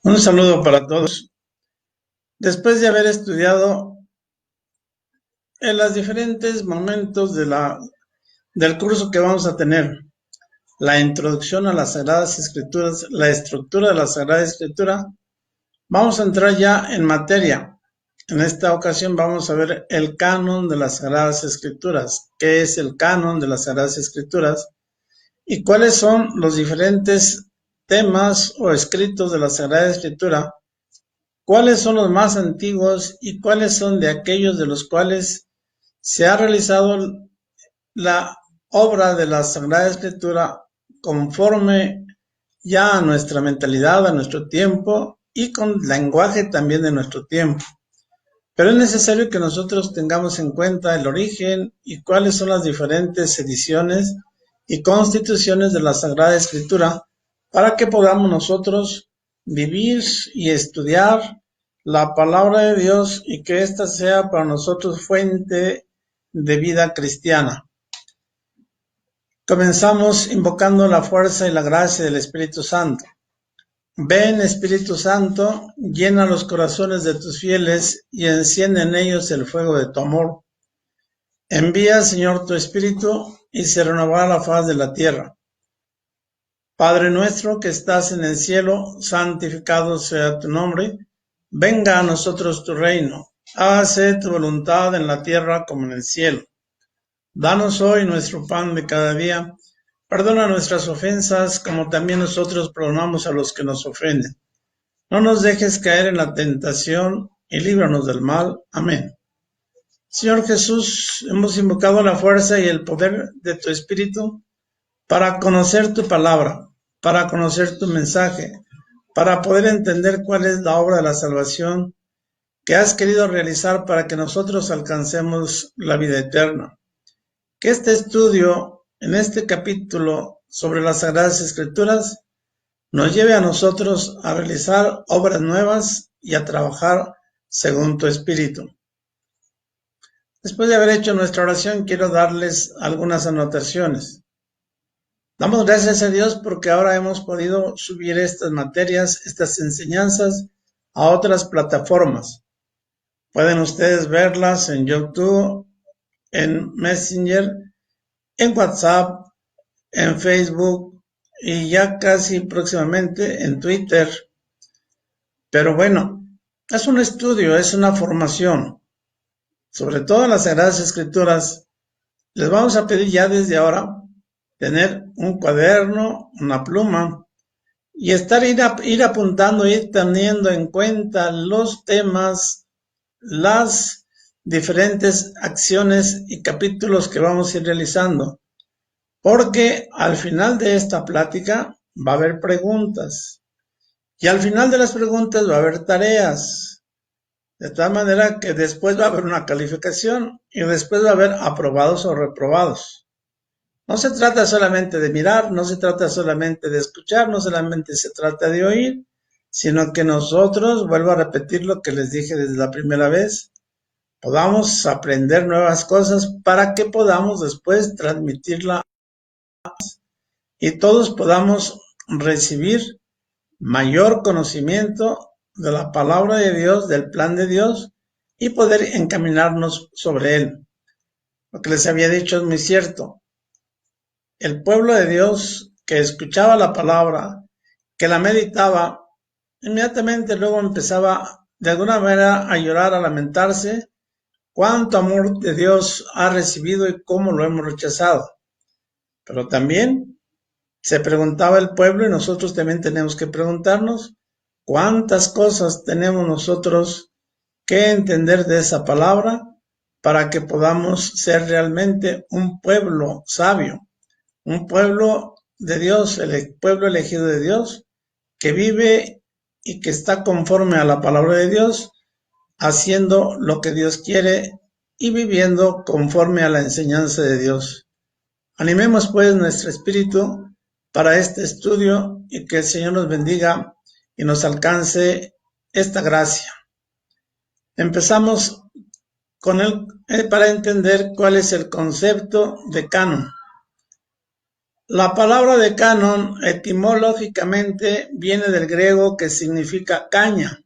Un saludo para todos. Después de haber estudiado en los diferentes momentos del curso que vamos a tener, la introducción a las Sagradas Escrituras, la estructura de la Sagrada Escritura, vamos a entrar ya en materia. En esta ocasión vamos a ver el canon de las Sagradas Escrituras. ¿Qué es el canon de las Sagradas Escrituras? ¿Y cuáles son los diferentes temas o escritos de la Sagrada Escritura? ¿Cuáles son los más antiguos y cuáles son de aquellos de los cuales se ha realizado la obra de la Sagrada Escritura conforme ya a nuestra mentalidad, a nuestro tiempo y con lenguaje también de nuestro tiempo? Pero es necesario que nosotros tengamos en cuenta el origen y cuáles son las diferentes ediciones y constituciones de la Sagrada Escritura para que podamos nosotros vivir y estudiar la palabra de Dios y que ésta sea para nosotros fuente de vida cristiana. Comenzamos invocando la fuerza y la gracia del Espíritu Santo. Ven, Espíritu Santo, llena los corazones de tus fieles y enciende en ellos el fuego de tu amor. Envía, Señor, tu Espíritu y se renovará la faz de la tierra. Padre nuestro que estás en el cielo, santificado sea tu nombre. Venga a nosotros tu reino. Hágase tu voluntad en la tierra como en el cielo. Danos hoy nuestro pan de cada día. Perdona nuestras ofensas como también nosotros perdonamos a los que nos ofenden. No nos dejes caer en la tentación y líbranos del mal. Amén. Señor Jesús, hemos invocado la fuerza y el poder de tu Espíritu para conocer tu palabra, para conocer tu mensaje, para poder entender cuál es la obra de la salvación que has querido realizar para que nosotros alcancemos la vida eterna. Que este estudio, en este capítulo sobre las Sagradas Escrituras, nos lleve a nosotros a realizar obras nuevas y a trabajar según tu Espíritu. Después de haber hecho nuestra oración, quiero darles algunas anotaciones. Damos gracias a Dios porque ahora hemos podido subir estas materias, estas enseñanzas a otras plataformas. Pueden ustedes verlas en YouTube, en Messenger, en WhatsApp, en Facebook y ya casi próximamente en Twitter. Pero bueno, es un estudio, es una formación. Sobre todo en las Sagradas Escrituras, les vamos a pedir ya desde ahora tener un cuaderno, una pluma y ir apuntando, ir teniendo en cuenta los temas, las diferentes acciones y capítulos que vamos a ir realizando. Porque al final de esta plática va a haber preguntas y al final de las preguntas va a haber tareas. De tal manera que después va a haber una calificación y después va a haber aprobados o reprobados. No se trata solamente de mirar, no se trata solamente de escuchar, no solamente se trata de oír, sino que nosotros, vuelvo a repetir lo que les dije desde la primera vez, podamos aprender nuevas cosas para que podamos después transmitirla y todos podamos recibir mayor conocimiento de la palabra de Dios, del plan de Dios y poder encaminarnos sobre él. Lo que les había dicho es muy cierto. El pueblo de Dios que escuchaba la palabra, que la meditaba, inmediatamente luego empezaba de alguna manera a llorar, a lamentarse, cuánto amor de Dios ha recibido y cómo lo hemos rechazado. Pero también se preguntaba el pueblo y nosotros también tenemos que preguntarnos cuántas cosas tenemos nosotros que entender de esa palabra para que podamos ser realmente un pueblo sabio, un pueblo de Dios, el pueblo elegido de Dios, que vive y que está conforme a la palabra de Dios, haciendo lo que Dios quiere y viviendo conforme a la enseñanza de Dios. Animemos pues nuestro espíritu para este estudio y que el Señor nos bendiga y nos alcance esta gracia. Empezamos con para entender cuál es el concepto de canon. La palabra de canon etimológicamente viene del griego que significa caña,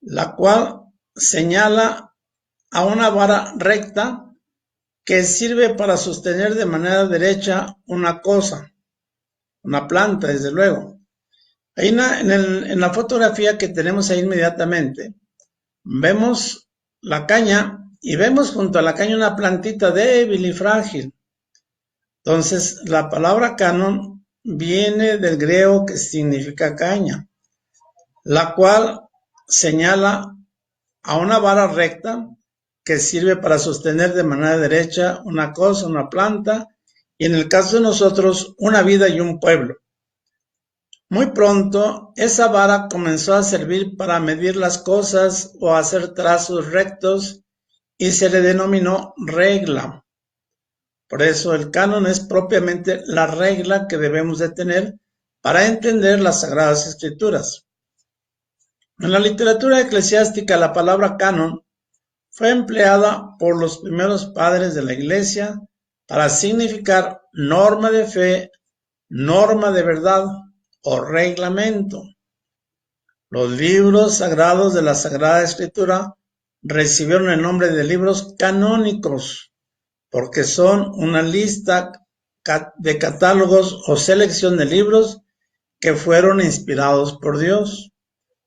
la cual señala a una vara recta que sirve para sostener de manera derecha una cosa, una planta, desde luego. Ahí en la fotografía que tenemos ahí inmediatamente, vemos la caña y vemos junto a la caña una plantita débil y frágil. Entonces, la palabra canon viene del griego que significa caña, la cual señala a una vara recta que sirve para sostener de manera derecha una cosa, una planta, y en el caso de nosotros, una vida y un pueblo. Muy pronto, esa vara comenzó a servir para medir las cosas o hacer trazos rectos y se le denominó regla. Por eso el canon es propiamente la regla que debemos de tener para entender las Sagradas Escrituras. En la literatura eclesiástica, la palabra canon fue empleada por los primeros padres de la Iglesia para significar norma de fe, norma de verdad o reglamento. Los libros sagrados de la Sagrada Escritura recibieron el nombre de libros canónicos porque son una lista de catálogos o selección de libros que fueron inspirados por Dios.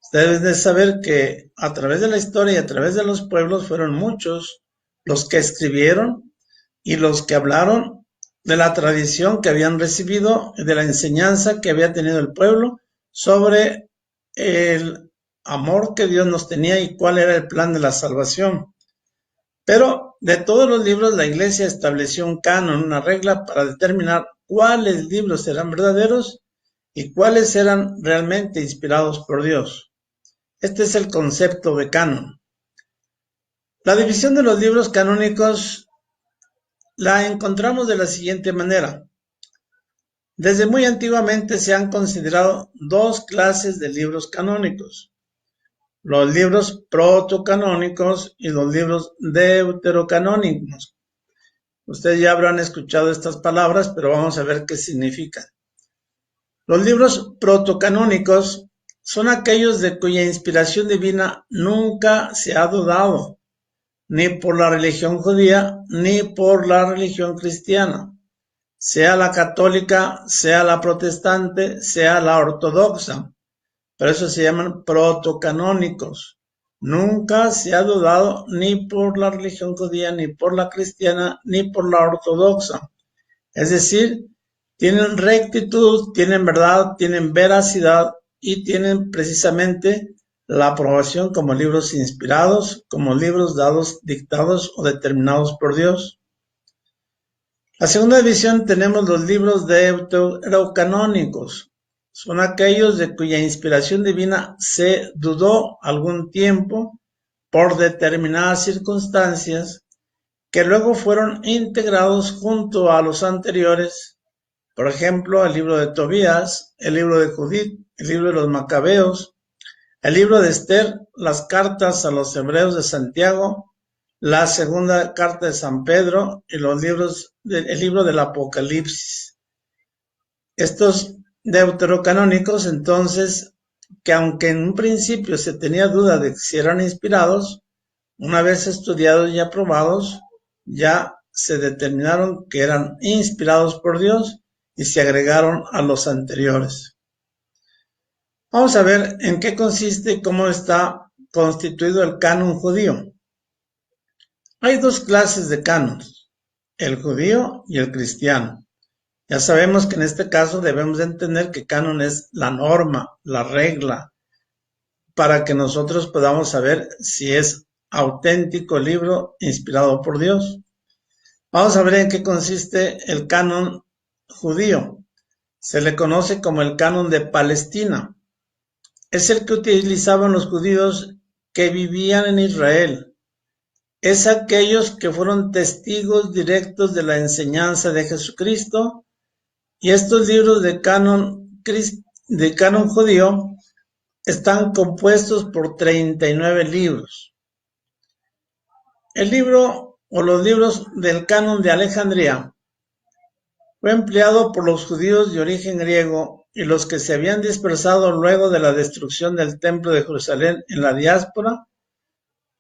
Ustedes deben saber que a través de la historia y a través de los pueblos fueron muchos los que escribieron y los que hablaron de la tradición que habían recibido, de la enseñanza que había tenido el pueblo sobre el amor que Dios nos tenía y cuál era el plan de la salvación. Pero de todos los libros la Iglesia estableció un canon, una regla para determinar cuáles libros eran verdaderos y cuáles eran realmente inspirados por Dios. Este es el concepto de canon. La división de los libros canónicos la encontramos de la siguiente manera. Desde muy antiguamente se han considerado dos clases de libros canónicos: los libros protocanónicos y los libros deuterocanónicos. Ustedes ya habrán escuchado estas palabras, pero vamos a ver qué significan. Los libros protocanónicos son aquellos de cuya inspiración divina nunca se ha dudado, ni por la religión judía, ni por la religión cristiana, sea la católica, sea la protestante, sea la ortodoxa. Por eso se llaman protocanónicos. Nunca se ha dudado ni por la religión judía, ni por la cristiana, ni por la ortodoxa. Es decir, tienen rectitud, tienen verdad, tienen veracidad y tienen precisamente la aprobación como libros inspirados, como libros dados, dictados o determinados por Dios. La segunda división tenemos los libros deuterocanónicos. Son aquellos de cuya inspiración divina se dudó algún tiempo por determinadas circunstancias que luego fueron integrados junto a los anteriores. Por ejemplo, el libro de Tobías, el libro de Judith, el libro de los Macabeos, el libro de Esther, las cartas a los hebreos de Santiago, la segunda carta de San Pedro y el libro del Apocalipsis. Estos deuterocanónicos, entonces, que aunque en un principio se tenía duda de si eran inspirados, una vez estudiados y aprobados, ya se determinaron que eran inspirados por Dios y se agregaron a los anteriores. Vamos a ver en qué consiste y cómo está constituido el canon judío. Hay dos clases de canons, el judío y el cristiano. Ya sabemos que en este caso debemos entender que canon es la norma, la regla, para que nosotros podamos saber si es auténtico el libro inspirado por Dios. Vamos a ver en qué consiste el canon judío. Se le conoce como el canon de Palestina. Es el que utilizaban los judíos que vivían en Israel. Es aquellos que fueron testigos directos de la enseñanza de Jesucristo, y estos libros de canon judío están compuestos por 39 libros. El libro o los libros del canon de Alejandría Fue empleado por los judíos de origen griego y los que se habían dispersado luego de la destrucción del Templo de Jerusalén en la diáspora,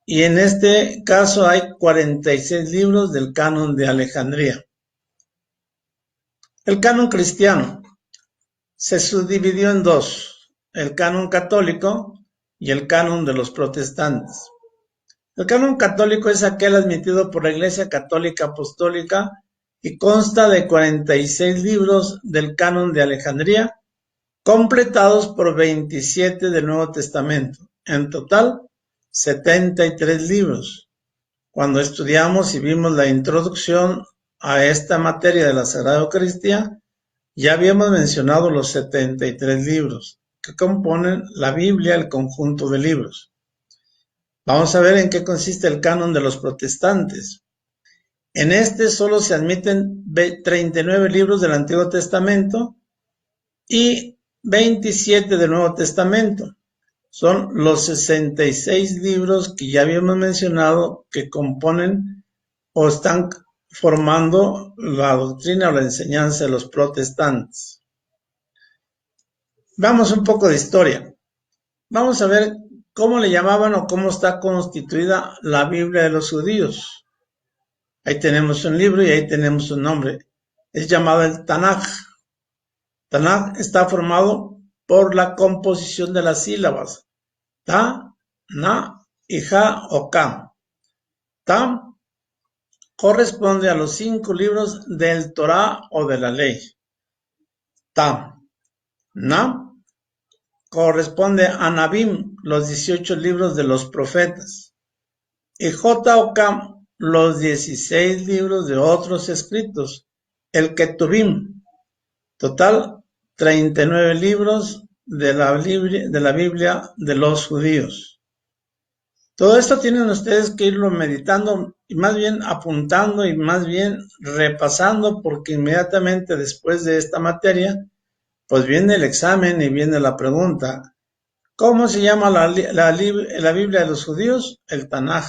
y en este caso hay 46 libros del canon de Alejandría. El canon cristiano se subdividió en dos: el canon católico y el canon de los protestantes. El canon católico es aquel admitido por la Iglesia Católica Apostólica y consta de 46 libros del canon de Alejandría, completados por 27 del Nuevo Testamento. En total, 73 libros. Cuando estudiamos y vimos la introducción a esta materia de la Sagrada Eucaristía, ya habíamos mencionado los 73 libros que componen la Biblia, el conjunto de libros. Vamos a ver en qué consiste el canon de los protestantes. En este solo se admiten 39 libros del Antiguo Testamento y 27 del Nuevo Testamento. Son los 66 libros que ya habíamos mencionado que componen o están formando la doctrina o la enseñanza de los protestantes. Veamos un poco de historia. Vamos a ver cómo le llamaban o cómo está constituida la Biblia de los judíos. Ahí tenemos un libro y ahí tenemos un nombre. Es llamado el Tanaj. Tanaj está formado por la composición de las sílabas Ta, Na y Ja o Ka. Ta corresponde a los 5 libros del Torá o de la ley. Ta. Na corresponde a Nabim, los 18 libros de los profetas. Y J o K, los 16 libros de otros escritos. El Ketuvim. Total, 39 libros de la Biblia de los judíos. Todo esto tienen ustedes que irlo meditando y más bien apuntando y más bien repasando, porque inmediatamente después de esta materia pues viene el examen y viene la pregunta. ¿Cómo se llama la Biblia de los judíos? El Tanaj.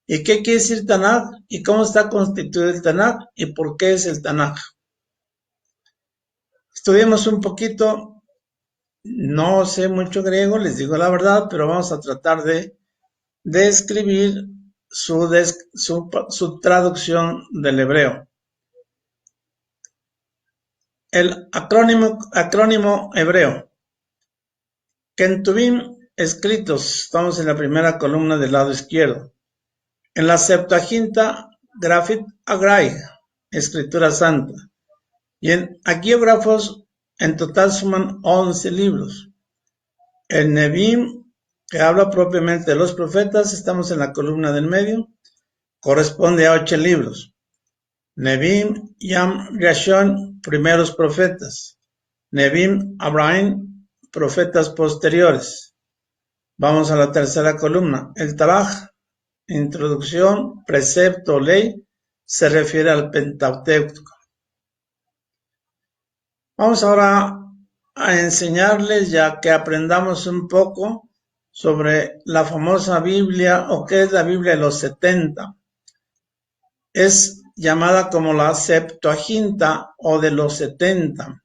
¿Y qué quiere decir Tanaj? ¿Y cómo está constituido el Tanaj? ¿Y por qué es el Tanaj? Estudiemos un poquito. No sé mucho griego, les digo la verdad, pero vamos a tratar de describir su traducción del hebreo. El acrónimo hebreo. Ketuvim escritos, estamos en la primera columna del lado izquierdo. En la Septuaginta, Grafit Agrai, escritura santa. Y en agiógrafos, en total suman 11 libros. El Nevim, que habla propiamente de los profetas, estamos en la columna del medio, corresponde a 8 libros. Nevim, Yam, Rishon, primeros profetas. Nevim, Abraham, profetas posteriores. Vamos a la tercera columna. El Taraj, introducción, precepto, ley, se refiere al Pentateuco. Vamos ahora a enseñarles, ya que aprendamos un poco sobre la famosa Biblia, o qué es la Biblia de los 70. Es llamada como la Septuaginta o de los 70.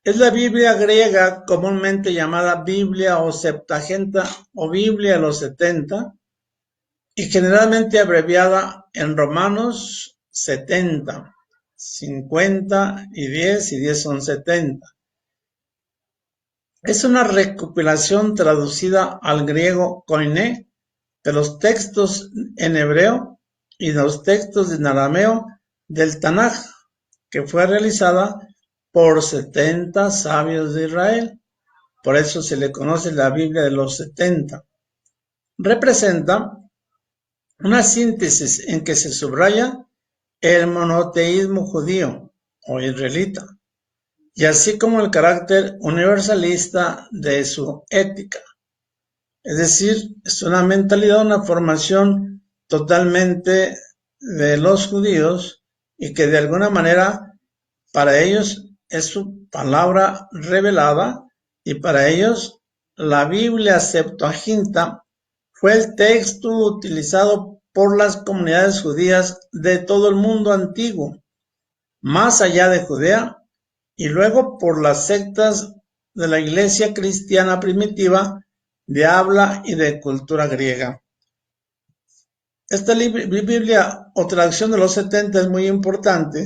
Es la Biblia griega comúnmente llamada Biblia o Septuaginta o Biblia de los 70 y generalmente abreviada en romanos 70, 50 y 10 son 70. Es una recopilación traducida al griego koiné de los textos en hebreo y de los textos en arameo del Tanaj, que fue realizada por 70 sabios de Israel. Por eso se le conoce la Biblia de los 70. Representa una síntesis en que se subraya el monoteísmo judío o israelita, y así como el carácter universalista de su ética. Es decir, es una mentalidad, una formación totalmente de los judíos y que de alguna manera para ellos es su palabra revelada, y para ellos la Biblia Septuaginta fue el texto utilizado por las comunidades judías de todo el mundo antiguo, más allá de Judea, y luego por las sectas de la iglesia cristiana primitiva de habla y de cultura griega. Esta Biblia o traducción de los 70 es muy importante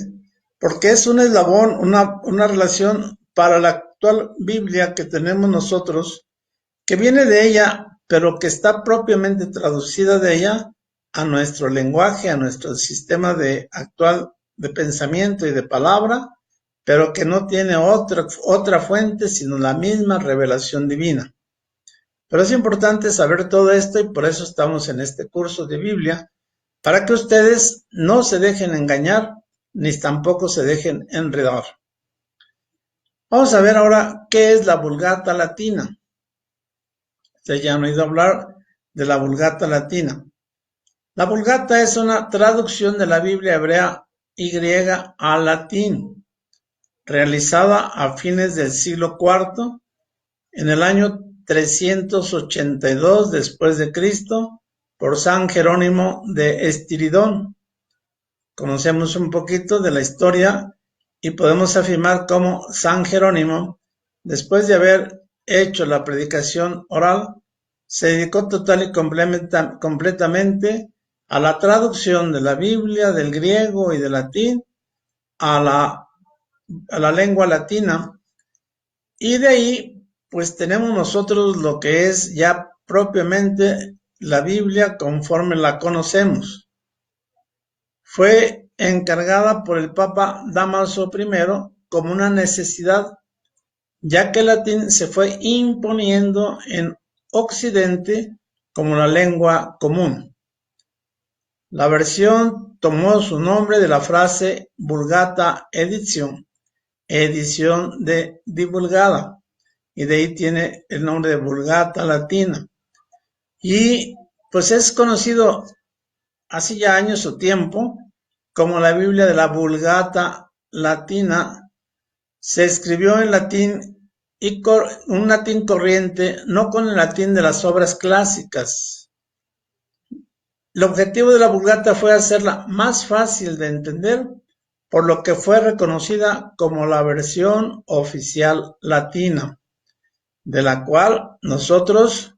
porque es un eslabón, una relación para la actual Biblia que tenemos nosotros, que viene de ella, pero que está propiamente traducida de ella a nuestro lenguaje, a nuestro sistema actual de pensamiento y de palabra, pero que no tiene otra fuente sino la misma revelación divina. Pero es importante saber todo esto y por eso estamos en este curso de Biblia, para que ustedes no se dejen engañar ni tampoco se dejen enredar. Vamos a ver ahora qué es la Vulgata Latina. Ustedes ya han oído hablar de la Vulgata Latina. La Vulgata es una traducción de la Biblia hebrea y griega al latín, realizada a fines del siglo IV, en el año 382 después de Cristo, por San Jerónimo de Estiridón. Conocemos un poquito de la historia y podemos afirmar cómo San Jerónimo, después de haber hecho la predicación oral, se dedicó total y completamente a la traducción de la Biblia del griego y del latín a la lengua latina, y de ahí pues tenemos nosotros lo que es ya propiamente la Biblia conforme la conocemos. Fue encargada por el Papa Dámaso I como una necesidad, ya que el latín se fue imponiendo en Occidente como la lengua común. La versión tomó su nombre de la frase Vulgata Edition, edición de divulgada, y de ahí tiene el nombre de Vulgata Latina. Y pues es conocido hace ya años o tiempo como la Biblia de la Vulgata Latina. Se escribió en latín y un latín corriente, no con el latín de las obras clásicas. El objetivo de la Vulgata fue hacerla más fácil de entender, por lo que fue reconocida como la versión oficial latina, de la cual nosotros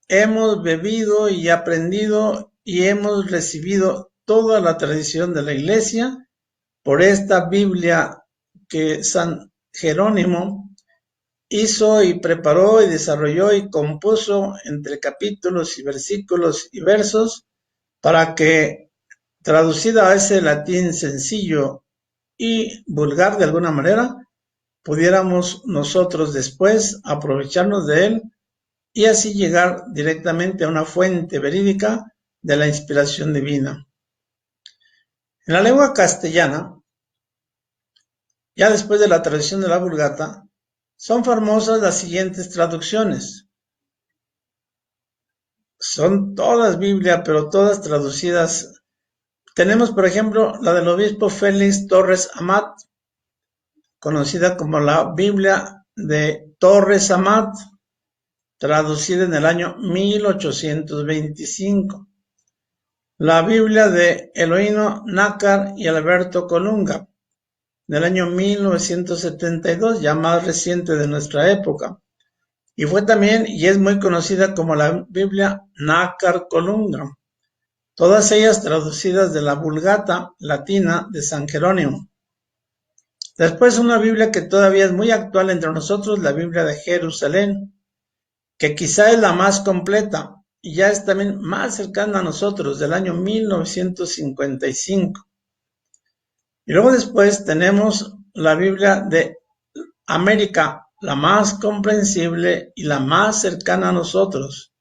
hemos bebido y aprendido y hemos recibido toda la tradición de la Iglesia por esta Biblia que San Jerónimo hizo y preparó y desarrolló y compuso entre capítulos y versículos y versos, para que, traducida a ese latín sencillo y vulgar de alguna manera, pudiéramos nosotros después aprovecharnos de él y así llegar directamente a una fuente verídica de la inspiración divina. En la lengua castellana, ya después de la traducción de la Vulgata, son famosas las siguientes traducciones. Son todas Biblia, pero todas traducidas. Tenemos, por ejemplo, la del obispo Félix Torres Amat, conocida como la Biblia de Torres Amat, traducida en el año 1825. La Biblia de Eloíno Nácar y Alberto Colunga, del año 1972, ya más reciente de nuestra época. Y fue también, y es muy conocida como la Biblia Nácar Colunga. Todas ellas traducidas de la Vulgata Latina de San Jerónimo. Después una Biblia que todavía es muy actual entre nosotros, la Biblia de Jerusalén, que quizá es la más completa y ya es también más cercana a nosotros, del año 1955. Y luego después tenemos la Biblia de América, la más comprensible y la más cercana a nosotros.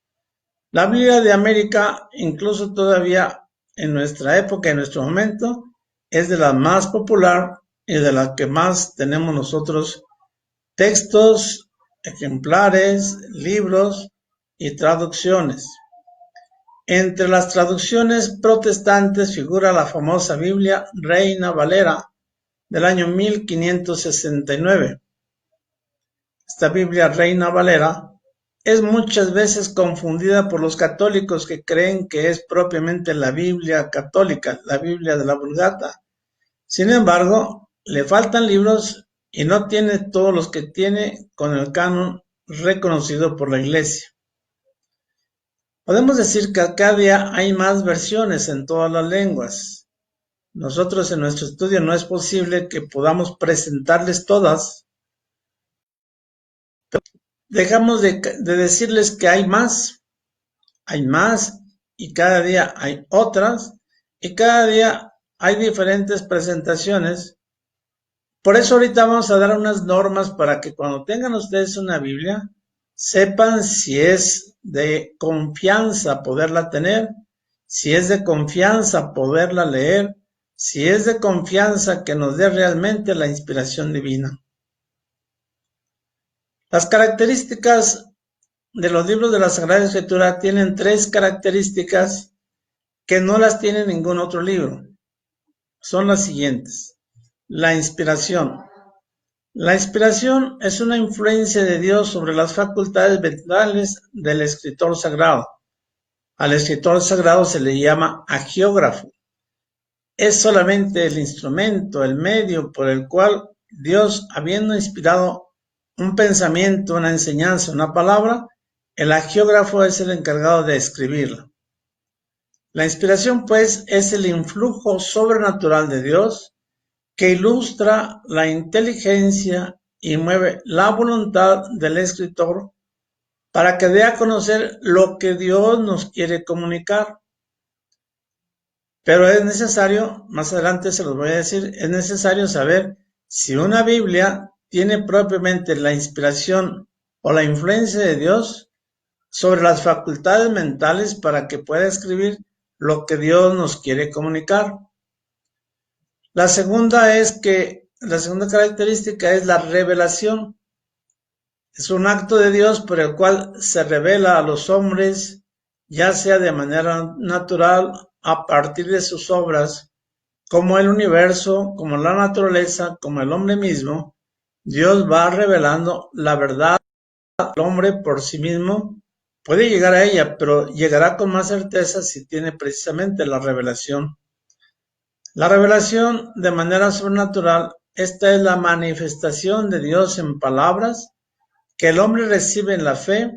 La Biblia de América, incluso todavía en nuestra época, en nuestro momento, es de la más popular y de la que más tenemos nosotros textos, ejemplares, libros y traducciones. Entre las traducciones protestantes figura la famosa Biblia Reina Valera del año 1569. Esta Biblia Reina Valera es muchas veces confundida por los católicos que creen que es propiamente la Biblia católica, la Biblia de la Vulgata. Sin embargo, le faltan libros y no tiene todos los que tiene con el canon reconocido por la Iglesia. Podemos decir que cada día hay más versiones en todas las lenguas. Nosotros en nuestro estudio no es posible que podamos presentarles todas. Dejamos de decirles que hay más y cada día hay otras y cada día hay diferentes presentaciones. Por eso ahorita vamos a dar unas normas para que cuando tengan ustedes una Biblia, sepan si es de confianza poderla tener, si es de confianza poderla leer, si es de confianza que nos dé realmente la inspiración divina. Las características de los libros de la Sagrada Escritura tienen 3 características que no las tiene ningún otro libro. Son las siguientes. La inspiración. La inspiración es una influencia de Dios sobre las facultades mentales del escritor sagrado. Al escritor sagrado se le llama agiógrafo. Es solamente el instrumento, el medio por el cual Dios, habiendo inspirado un pensamiento, una enseñanza, una palabra, el agiógrafo es el encargado de escribirla. La inspiración, pues, es el influjo sobrenatural de Dios que ilustra la inteligencia y mueve la voluntad del escritor para que dé a conocer lo que Dios nos quiere comunicar. Pero es necesario, más adelante se los voy a decir, es necesario saber si una Biblia tiene propiamente la inspiración o la influencia de Dios sobre las facultades mentales para que pueda escribir lo que Dios nos quiere comunicar. La segunda característica es la revelación. Es un acto de Dios por el cual se revela a los hombres, ya sea de manera natural, a partir de sus obras, como el universo, como la naturaleza, como el hombre mismo. Dios va revelando la verdad al hombre por sí mismo. Puede llegar a ella, pero llegará con más certeza si tiene precisamente la revelación. La revelación de manera sobrenatural, esta es la manifestación de Dios en palabras que el hombre recibe en la fe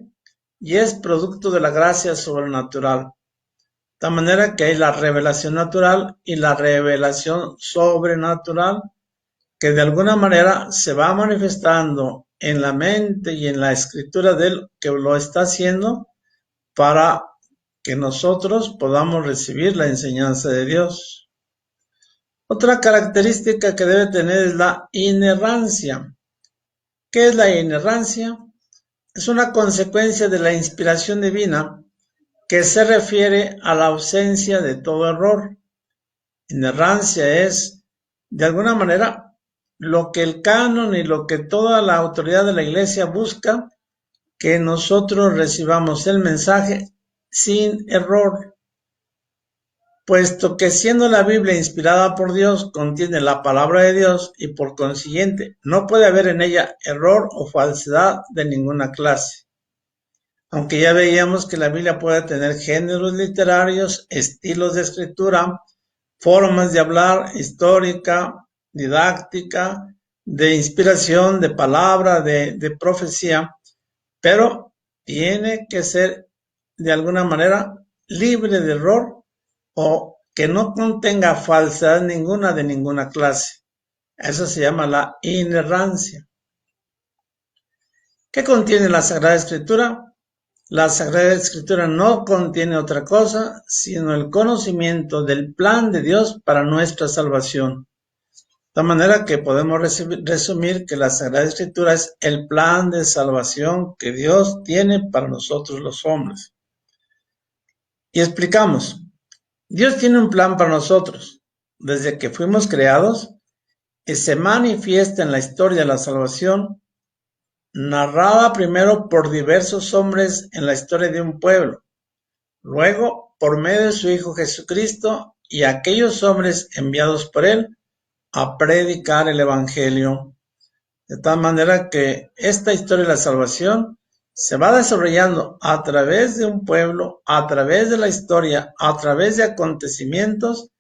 y es producto de la gracia sobrenatural. De manera que hay la revelación natural y la revelación sobrenatural que de alguna manera se va manifestando en la mente y en la escritura del que lo está haciendo para que nosotros podamos recibir la enseñanza de Dios. Otra característica que debe tener es la inerrancia. ¿Qué es la inerrancia? Es una consecuencia de la inspiración divina que se refiere a la ausencia de todo error. Inerrancia es, de alguna manera, lo que el canon y lo que toda la autoridad de la Iglesia busca, que nosotros recibamos el mensaje sin error. Puesto que siendo la Biblia inspirada por Dios, contiene la palabra de Dios y por consiguiente no puede haber en ella error o falsedad de ninguna clase. Aunque ya veíamos que la Biblia puede tener géneros literarios, estilos de escritura, formas de hablar, histórica, didáctica, de inspiración, de palabra, de profecía, pero tiene que ser de alguna manera libre de error o que no contenga falsedad ninguna de ninguna clase. Eso se llama la inerrancia. ¿Qué contiene la Sagrada Escritura? La Sagrada Escritura no contiene otra cosa sino el conocimiento del plan de Dios para nuestra salvación. De manera que podemos resumir que la Sagrada Escritura es el plan de salvación que Dios tiene para nosotros los hombres. Y explicamos, Dios tiene un plan para nosotros desde que fuimos creados y se manifiesta en la historia de la salvación, narrada primero por diversos hombres en la historia de un pueblo, luego por medio de su Hijo Jesucristo y aquellos hombres enviados por él a predicar el Evangelio. De tal manera que esta historia de la salvación se va desarrollando a través de un pueblo, a través de la historia, a través de acontecimientos,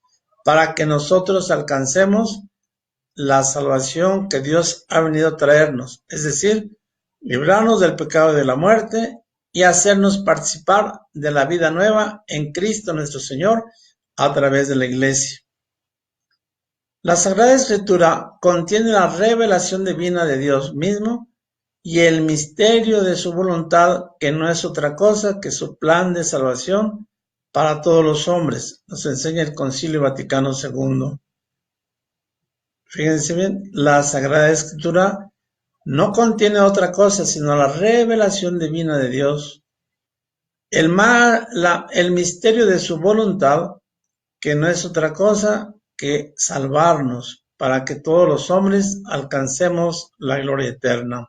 para que nosotros alcancemos la salvación que Dios ha venido a traernos, es decir, librarnos del pecado y de la muerte y hacernos participar de la vida nueva en Cristo nuestro Señor a través de la Iglesia. La Sagrada Escritura contiene la revelación divina de Dios mismo y el misterio de su voluntad, que no es otra cosa que su plan de salvación para todos los hombres, nos enseña el Concilio Vaticano II. Fíjense bien, la Sagrada Escritura no contiene otra cosa sino la revelación divina de Dios, el misterio de su voluntad, que no es otra cosa que salvarnos para que todos los hombres alcancemos la gloria eterna.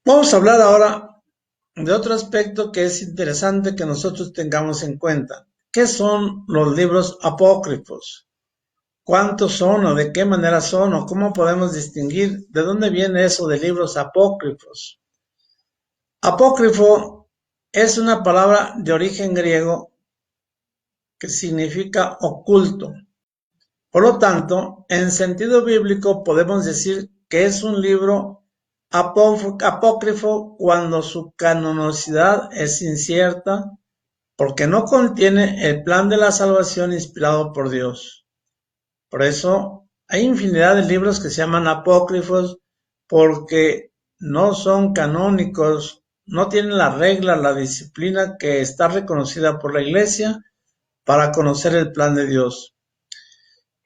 Vamos a hablar ahora de otro aspecto que es interesante que nosotros tengamos en cuenta. ¿Qué son los libros apócrifos? ¿Cuántos son o de qué manera son o cómo podemos distinguir de dónde viene eso de libros apócrifos? Apócrifo es una palabra de origen griego que significa oculto. Por lo tanto, en sentido bíblico podemos decir que es un libro apócrifo cuando su canonicidad es incierta, porque no contiene el plan de la salvación inspirado por Dios. Por eso hay infinidad de libros que se llaman apócrifos porque no son canónicos, no tienen la regla, la disciplina que está reconocida por la Iglesia para conocer el plan de Dios.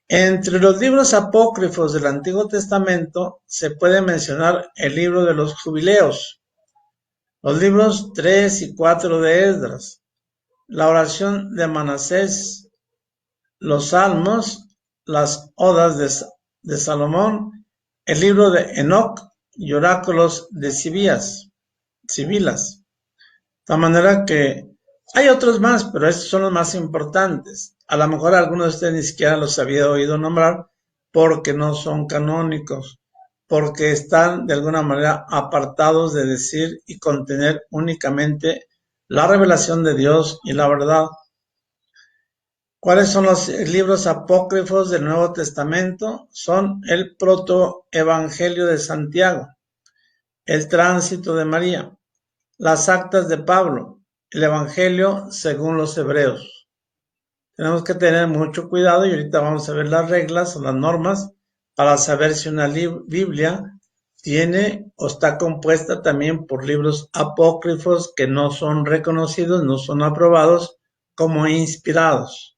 Entre los libros apócrifos del Antiguo Testamento se puede mencionar el libro de los Jubileos, los libros 3 y 4 de Esdras, la oración de Manasés, los Salmos, las Odas de Salomón, el libro de Enoc y oráculos de Sibilas. De tal manera que hay otros más, pero estos son los más importantes. A lo mejor algunos de ustedes ni siquiera los había oído nombrar porque no son canónicos, porque están de alguna manera apartados de decir y contener únicamente la revelación de Dios y la verdad. ¿Cuáles son los libros apócrifos del Nuevo Testamento? Son el Protoevangelio de Santiago, el Tránsito de María, las Actas de Pablo, el Evangelio según los Hebreos. Tenemos que tener mucho cuidado y ahorita vamos a ver las reglas o las normas para saber si una Biblia tiene o está compuesta también por libros apócrifos que no son reconocidos, no son aprobados como inspirados.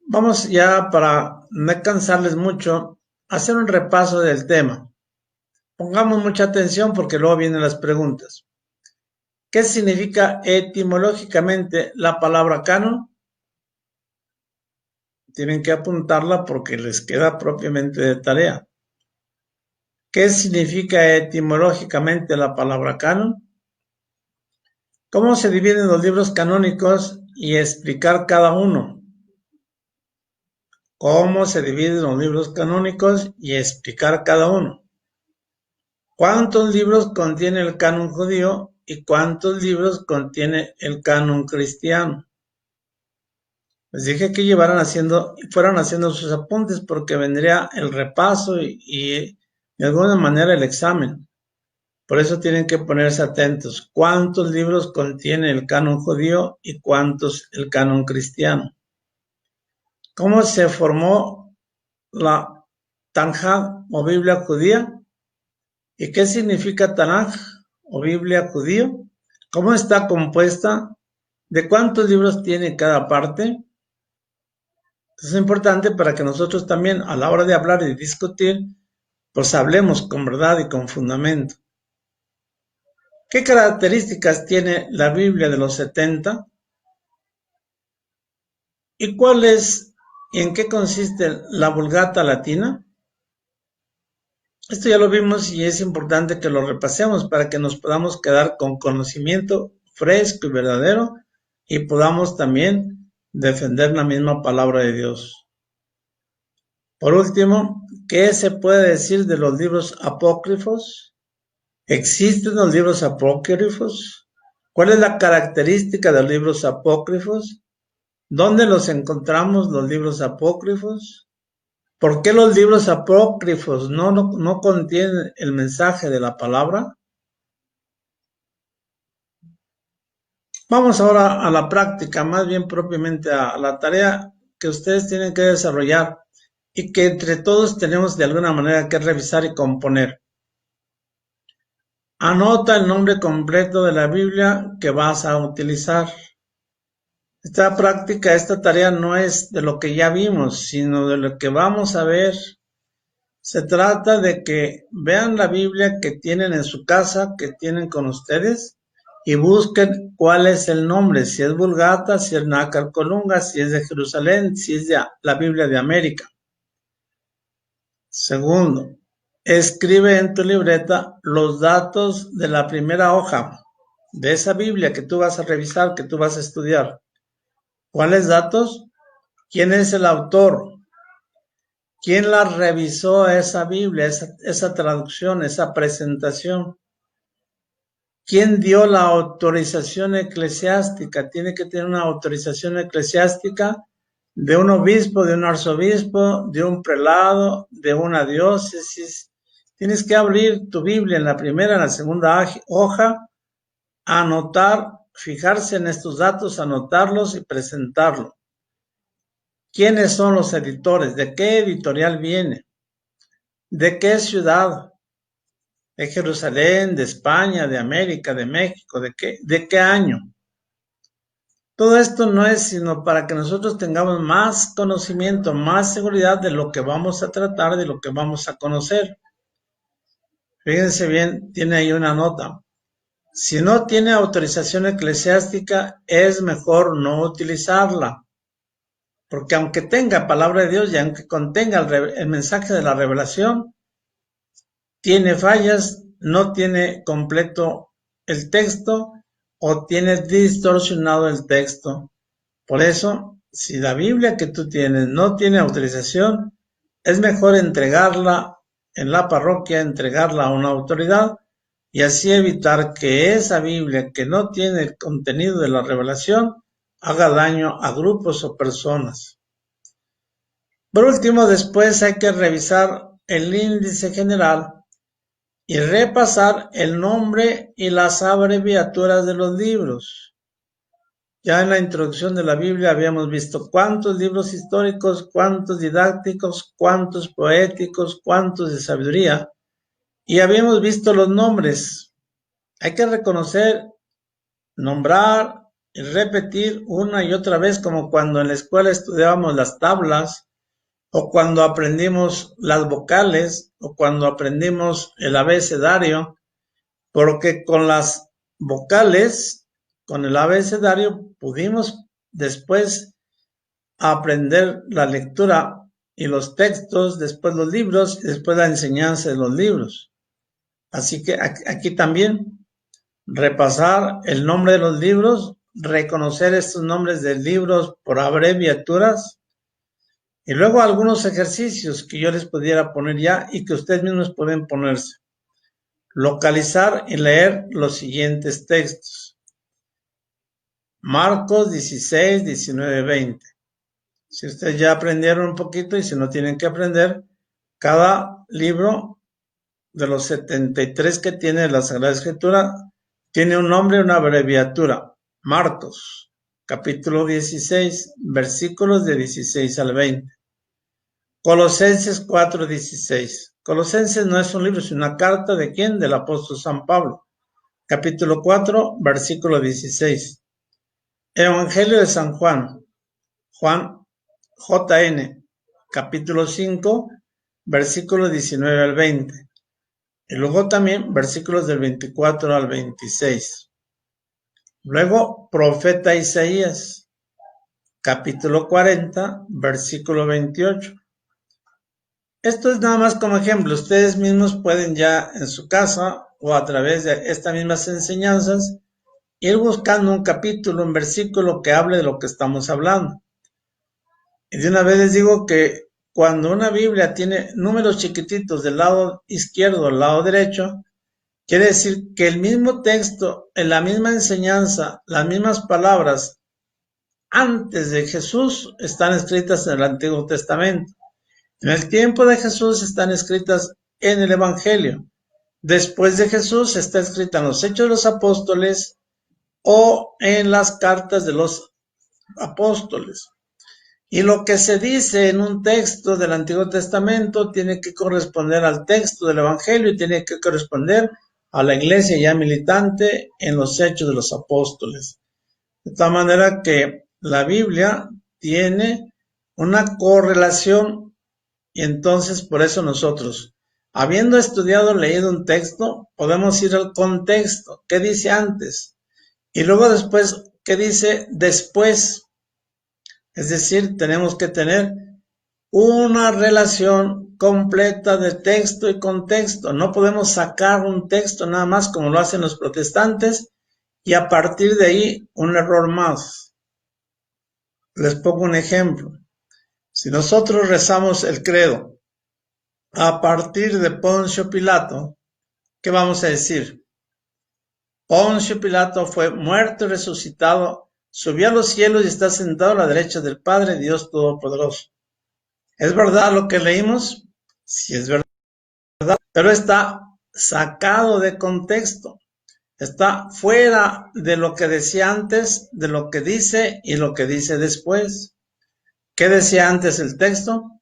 Vamos ya, para no cansarles mucho, a hacer un repaso del tema. Pongamos mucha atención porque luego vienen las preguntas. ¿Qué significa etimológicamente la palabra canon? Tienen que apuntarla porque les queda propiamente de tarea. ¿Qué significa etimológicamente la palabra canon? ¿Cómo se dividen los libros canónicos y explicar cada uno? ¿Cómo se dividen los libros canónicos y explicar cada uno? ¿Cuántos libros contiene el canon judío y cuántos libros contiene el canon cristiano? Les dije que fueran haciendo sus apuntes porque vendría el repaso y de alguna manera el examen. Por eso tienen que ponerse atentos. ¿Cuántos libros contiene el canon judío y cuántos el canon cristiano? ¿Cómo se formó la Tanaj o Biblia judía? ¿Y qué significa Tanaj o Biblia judío? ¿Cómo está compuesta? ¿De cuántos libros tiene cada parte? Es importante para que nosotros también, a la hora de hablar y discutir, pues hablemos con verdad y con fundamento. ¿Qué características tiene la Biblia de los 70? ¿Y cuál es y en qué consiste la Vulgata latina? Esto ya lo vimos y es importante que lo repasemos para que nos podamos quedar con conocimiento fresco y verdadero y podamos también defender la misma palabra de Dios. Por último, ¿qué se puede decir de los libros apócrifos? ¿Existen los libros apócrifos? ¿Cuál es la característica de los libros apócrifos? ¿Dónde los encontramos los libros apócrifos? ¿Por qué los libros apócrifos no contienen el mensaje de la palabra? Vamos ahora a la práctica, más bien propiamente a la tarea que ustedes tienen que desarrollar y que entre todos tenemos de alguna manera que revisar y componer. Anota el nombre completo de la Biblia que vas a utilizar. Esta práctica, esta tarea no es de lo que ya vimos, sino de lo que vamos a ver. Se trata de que vean la Biblia que tienen en su casa, que tienen con ustedes, y busquen cuál es el nombre, si es Vulgata, si es Nácar Colunga, si es de Jerusalén, si es de la Biblia de América. Segundo, escribe en tu libreta los datos de la primera hoja de esa Biblia que tú vas a revisar, que tú vas a estudiar. ¿Cuáles datos? ¿Quién es el autor? ¿Quién la revisó esa Biblia, esa traducción, esa presentación? ¿Quién dio la autorización eclesiástica? Tiene que tener una autorización eclesiástica de un obispo, de un arzobispo, de un prelado, de una diócesis. Tienes que abrir tu Biblia en la primera, en la segunda hoja, anotar, fijarse en estos datos, anotarlos y presentarlos. ¿Quiénes son los editores? ¿De qué editorial viene? ¿De qué ciudad? ¿De Jerusalén, de España, de América, de México? ¿De qué año? Todo esto no es sino para que nosotros tengamos más conocimiento, más seguridad de lo que vamos a tratar, de lo que vamos a conocer. Fíjense bien, tiene ahí una nota. Si no tiene autorización eclesiástica, es mejor no utilizarla. Porque aunque tenga palabra de Dios y aunque contenga el mensaje de la revelación, tiene fallas, no tiene completo el texto o tiene distorsionado el texto. Por eso, si la Biblia que tú tienes no tiene autorización, es mejor entregarla en la parroquia, entregarla a una autoridad y así evitar que esa Biblia que no tiene el contenido de la revelación haga daño a grupos o personas. Por último, después hay que revisar el índice general y repasar el nombre y las abreviaturas de los libros. Ya en la introducción de la Biblia habíamos visto cuántos libros históricos, cuántos didácticos, cuántos poéticos, cuántos de sabiduría, y habíamos visto los nombres. Hay que reconocer, nombrar y repetir una y otra vez, como cuando en la escuela estudiábamos las tablas, o cuando aprendimos las vocales, o cuando aprendimos el abecedario, porque con las vocales, con el abecedario, pudimos después aprender la lectura y los textos, después los libros y después la enseñanza de los libros. Así que aquí también repasar el nombre de los libros, reconocer estos nombres de libros por abreviaturas y luego algunos ejercicios que yo les pudiera poner ya y que ustedes mismos pueden ponerse. Localizar y leer los siguientes textos. Marcos 16, 19, 20. Si ustedes ya aprendieron un poquito y si no tienen que aprender, cada libro de los 73 que tiene la Sagrada Escritura tiene un nombre y una abreviatura. Marcos, capítulo 16, versículos de 16 al 20. Colosenses 4, 16. Colosenses no es un libro, es una carta de ¿quién? Del apóstol San Pablo. Capítulo 4, versículo 16. Evangelio de San Juan. Juan JN, capítulo 5, versículos 19 al 20. Y luego también versículos del 24 al 26. Luego, profeta Isaías, capítulo 40, versículo 28. Esto es nada más como ejemplo. Ustedes mismos pueden ya en su casa o a través de estas mismas enseñanzas ir buscando un capítulo, un versículo que hable de lo que estamos hablando. Y de una vez les digo que cuando una Biblia tiene números chiquititos del lado izquierdo al lado derecho, quiere decir que el mismo texto, en la misma enseñanza, las mismas palabras, antes de Jesús están escritas en el Antiguo Testamento. En el tiempo de Jesús están escritas en el Evangelio. Después de Jesús está escrita en los Hechos de los Apóstoles o en las cartas de los apóstoles. Y lo que se dice en un texto del Antiguo Testamento tiene que corresponder al texto del Evangelio y tiene que corresponder a la iglesia ya militante en los Hechos de los Apóstoles. De tal manera que la Biblia tiene una correlación y entonces por eso nosotros, habiendo estudiado, leído un texto, podemos ir al contexto, qué dice antes y luego después, qué dice después. Es decir, tenemos que tener una relación completa de texto y contexto. No podemos sacar un texto nada más como lo hacen los protestantes y a partir de ahí un error más. Les pongo un ejemplo. Si nosotros rezamos el credo a partir de Poncio Pilato, ¿qué vamos a decir? Poncio Pilato fue muerto y resucitado, subió a los cielos y está sentado a la derecha del Padre Dios Todopoderoso. ¿Es verdad lo que leímos? Sí, es verdad, pero está sacado de contexto. Está fuera de lo que decía antes, de lo que dice y lo que dice después. ¿Qué decía antes el texto?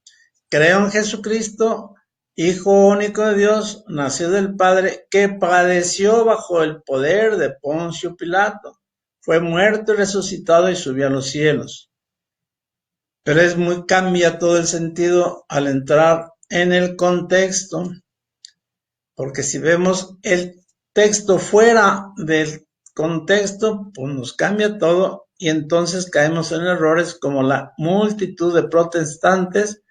Creo en Jesucristo, Hijo único de Dios, nacido del Padre, que padeció bajo el poder de Poncio Pilato. Fue muerto y resucitado y subió a los cielos. Pero cambia todo el sentido al entrar en el contexto, porque si vemos el texto fuera del contexto, pues nos cambia todo y entonces caemos en errores como la multitud de protestantes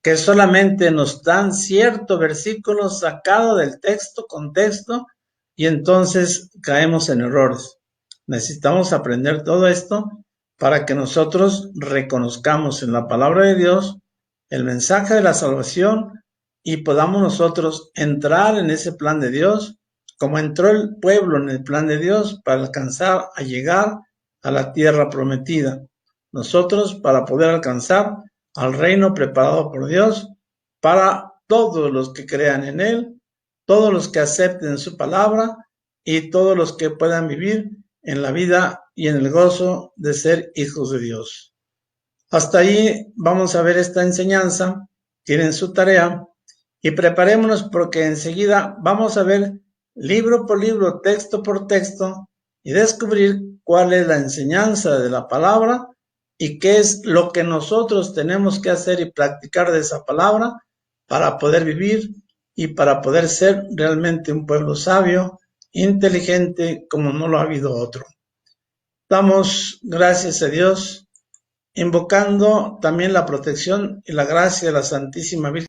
que solamente nos dan cierto versículo sacado del contexto, y entonces caemos en errores. Necesitamos aprender todo esto para que nosotros reconozcamos en la palabra de Dios el mensaje de la salvación y podamos nosotros entrar en ese plan de Dios, como entró el pueblo en el plan de Dios para alcanzar a llegar a la tierra prometida. Nosotros, para poder alcanzar al reino preparado por Dios para todos los que crean en Él, todos los que acepten su palabra y todos los que puedan vivir en la vida y en el gozo de ser hijos de Dios. Hasta ahí vamos a ver esta enseñanza, tienen su tarea y preparémonos porque enseguida vamos a ver libro por libro, texto por texto y descubrir cuál es la enseñanza de la palabra y qué es lo que nosotros tenemos que hacer y practicar de esa palabra para poder vivir y para poder ser realmente un pueblo sabio, inteligente, como no lo ha habido otro. Damos gracias a Dios, invocando también la protección y la gracia de la Santísima Virgen